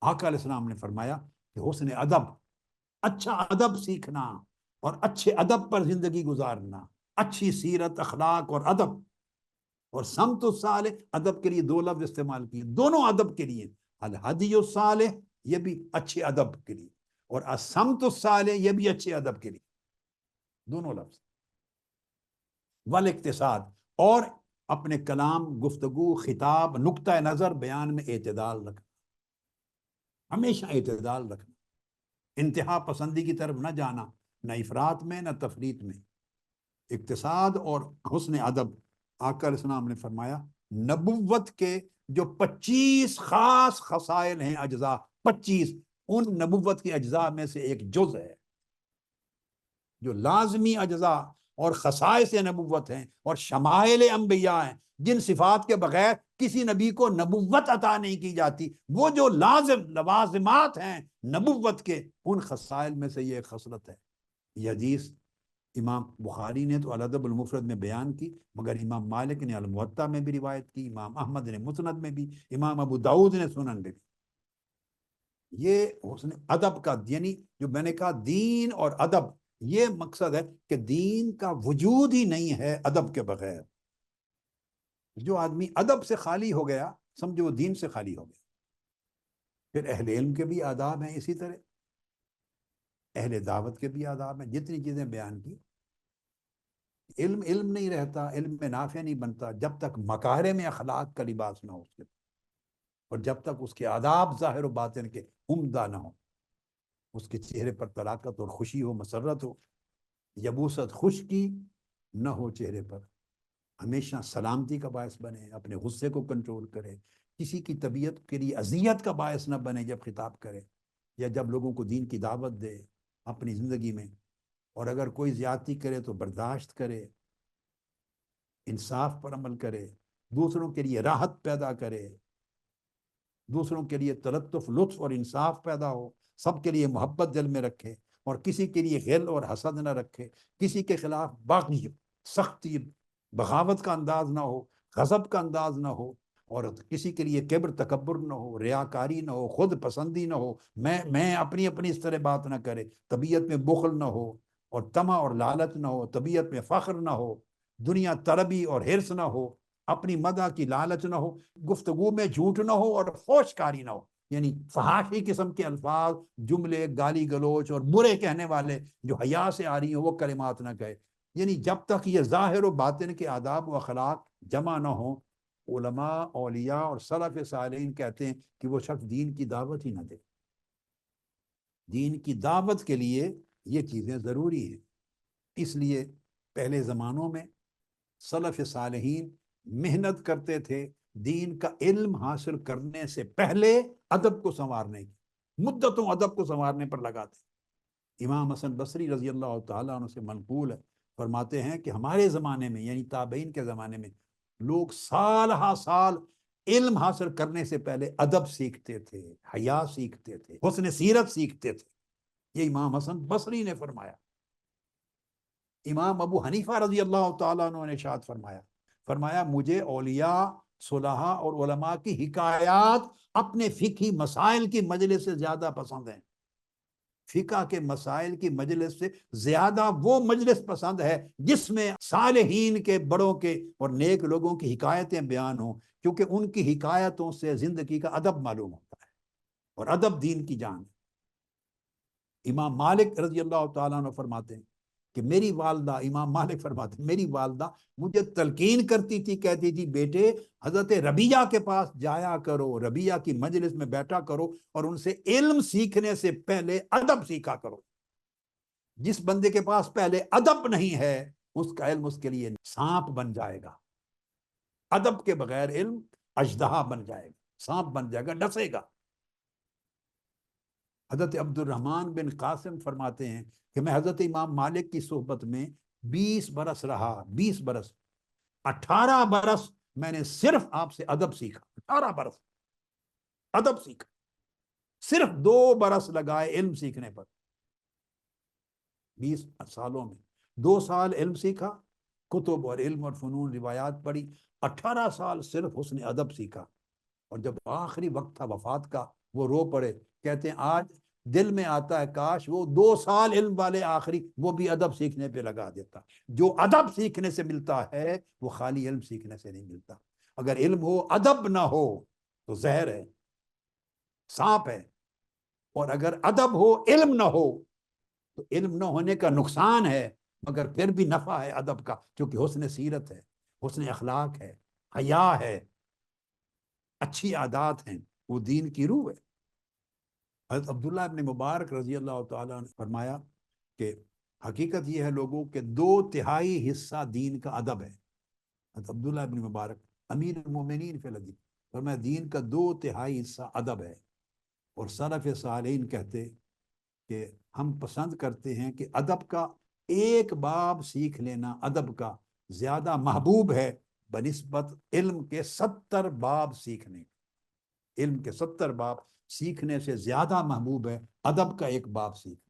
آقا علیہ السلام نے فرمایا کہ حسن ادب، اچھا ادب سیکھنا اور اچھے ادب پر زندگی گزارنا، اچھی سیرت، اخلاق اور ادب، اور سمت الصالح، ادب کے لیے دو لفظ استعمال کیے، دونوں ادب کے لیے، الہدی الصالح یہ بھی اچھے ادب کے لیے، اور السمت الصالح یہ بھی اچھے ادب کے لیے، دونوں لفظ، والاقتصاد، اور اپنے کلام، گفتگو، خطاب، نقطہ نظر، بیان میں اعتدال رکھنا، ہمیشہ اعتدال رکھنا، انتہا پسندی کی طرف نہ جانا، نہ افراط میں نہ تفریط میں، اقتصاد اور حسن ادب۔ آقا علیہ السلام نے فرمایا نبوت کے جو 25 خاص خصائل ہیں، اجزاء 25، ان نبوت کے اجزاء میں سے ایک جز ہے، جو لازمی اجزاء اور خصائص نبوت ہیں اور شمائل انبیاء ہیں، جن صفات کے بغیر کسی نبی کو نبوت عطا نہیں کی جاتی، وہ جو لوازمات ہیں نبوت کے، ان خصائل میں سے یہ ایک خصلت ہے۔ یہ حدیث امام بخاری نے تو الادب المفرد میں بیان کی، مگر امام مالک نے الموطا میں بھی روایت کی، امام احمد نے مسند میں بھی، امام ابو داؤد نے سنن میں بھی۔ یہ حسن ادب کا، یعنی جو میں نے کہا دین اور ادب، یہ مقصد ہے کہ دین کا وجود ہی نہیں ہے ادب کے بغیر۔ جو آدمی ادب سے خالی ہو گیا، سمجھو وہ دین سے خالی ہو گیا۔ پھر اہل علم کے بھی آداب ہیں، اسی طرح اہل دعوت کے بھی آداب ہیں، جتنی چیزیں بیان کی۔ علم علم نہیں رہتا، علم میں نافع نہیں بنتا جب تک مکارم اخلاق کا لباس نہ ہو اس کے، اور جب تک اس کے آداب ظاہر و باطن کے عمدہ نہ ہو، اس کے چہرے پر طلاقت اور خوشی ہو، مسرت ہو، یبوست خشکی نہ ہو چہرے پر، ہمیشہ سلامتی کا باعث بنے، اپنے غصے کو کنٹرول کرے، کسی کی طبیعت کے لیے اذیت کا باعث نہ بنے جب خطاب کرے یا جب لوگوں کو دین کی دعوت دے اپنی زندگی میں، اور اگر کوئی زیادتی کرے تو برداشت کرے، انصاف پر عمل کرے، دوسروں کے لیے راحت پیدا کرے، دوسروں کے لیے تلطف، لطف اور انصاف پیدا ہو، سب کے لیے محبت دل میں رکھے، اور کسی کے لیے غل اور حسد نہ رکھے، کسی کے خلاف بغی، سختی، بغاوت کا انداز نہ ہو، غضب کا انداز نہ ہو، اور کسی کے لیے کبر، تکبر نہ ہو، ریاکاری نہ ہو، خود پسندی نہ ہو، میں اپنی اس طرح بات نہ کرے، طبیعت میں بخل نہ ہو، اور طمع اور لالچ نہ ہو، طبیعت میں فخر نہ ہو، دنیا طلبی اور حرص نہ ہو، اپنی مدح کی لالچ نہ ہو، گفتگو میں جھوٹ نہ ہو اور فحش کاری نہ ہو، یعنی فحاشی قسم کے الفاظ، جملے، گالی گلوچ اور برے کہنے والے جو حیا سے آ رہی ہیں وہ کلمات نہ کہے۔ یعنی جب تک یہ ظاہر و باطن کے آداب و اخلاق جمع نہ ہوں، علماء، اولیاء اور سلف صالحین کہتے ہیں کہ وہ شخص دین کی دعوت ہی نہ دے۔ دین کی دعوت کے لیے یہ چیزیں ضروری ہیں۔ اس لیے پہلے زمانوں میں سلف صالحین محنت کرتے تھے دین کا علم حاصل کرنے سے پہلے ادب کو سنوارنے کی، مدتوں ادب کو سنوارنے پر لگاتے۔ امام حسن بصری رضی اللہ تعالیٰ عنہ سے منقول ہے، فرماتے ہیں کہ ہمارے زمانے میں، یعنی تابعین کے زمانے میں، لوگ سال ہا سال علم حاصل کرنے سے پہلے ادب سیکھتے تھے، حیا سیکھتے تھے، حسن سیرت سیکھتے تھے۔ یہ امام حسن بصری نے فرمایا۔ امام ابو حنیفہ رضی اللہ تعالیٰ عنہ نے ارشاد فرمایا مجھے اولیاء، صلحاء اور علماء کی حکایات اپنے فقہی مسائل کی مجلس سے زیادہ پسند ہیں۔ فقہ کے مسائل کی مجلس سے زیادہ وہ مجلس پسند ہے جس میں صالحین کے، بڑوں کے اور نیک لوگوں کی حکایتیں بیان ہوں، کیونکہ ان کی حکایتوں سے زندگی کا ادب معلوم ہوتا ہے، اور ادب دین کی جان ہے۔ امام مالک رضی اللہ تعالیٰ عنہ فرماتے ہیں کہ میری والدہ، امام مالک فرماتے ہیں میری والدہ مجھے تلقین کرتی تھی، کہتی تھی بیٹے حضرت ربیعہ کے پاس جایا کرو، ربیعہ کی مجلس میں بیٹھا کرو، اور ان سے علم سیکھنے سے پہلے ادب سیکھا کرو۔ جس بندے کے پاس پہلے ادب نہیں ہے، اس کا علم اس کے لیے سانپ بن جائے گا۔ ادب کے بغیر علم اژدہا بن جائے گا، سانپ بن جائے گا، ڈسے گا۔ حضرت عبد الرحمن بن قاسم فرماتے ہیں کہ میں حضرت امام مالک کی صحبت میں 20 برس رہا، 20 برس، 18 برس میں نے صرف آپ سے ادب سیکھا، 18 برس ادب سیکھا، صرف 2 برس لگائے علم سیکھنے پر۔ 20 سالوں میں 2 سال علم سیکھا، کتب اور علم اور فنون روایات پڑھی، 18 سال صرف حسن ادب سیکھا، اور جب آخری وقت تھا وفات کا، وہ رو پڑے، کہتے ہیں آج دل میں آتا ہے کاش وہ 2 سال علم والے آخری وہ بھی ادب سیکھنے پہ لگا دیتا۔ جو ادب سیکھنے سے ملتا ہے وہ خالی علم سیکھنے سے نہیں ملتا۔ اگر علم ہو ادب نہ ہو تو زہر ہے، سانپ ہے، اور اگر ادب ہو علم نہ ہو تو علم نہ ہونے کا نقصان ہے، مگر پھر بھی نفع ہے ادب کا، کیونکہ حسن سیرت ہے، حسن اخلاق ہے، حیا ہے، اچھی عادات ہیں، وہ دین کی روح ہے۔ حضرت عبداللہ ابن مبارک رضی اللہ تعالیٰ نے فرمایا کہ حقیقت یہ ہے لوگوں کہ 2/3 حصہ دین کا ادب ہے۔ حضرت عبداللہ ابن مبارک امیر المومنین فی الحدیث فرمایا دین کا 2/3 حصہ ادب ہے۔ اور سلف صالحین کہتے کہ ہم پسند کرتے ہیں کہ ادب کا ایک باب سیکھ لینا ادب کا زیادہ محبوب ہے بنسبت علم کے 70 باب سیکھنے۔ علم کے 70 باب سیکھنے سے زیادہ محبوب ہے ادب کا ایک باب سیکھنا۔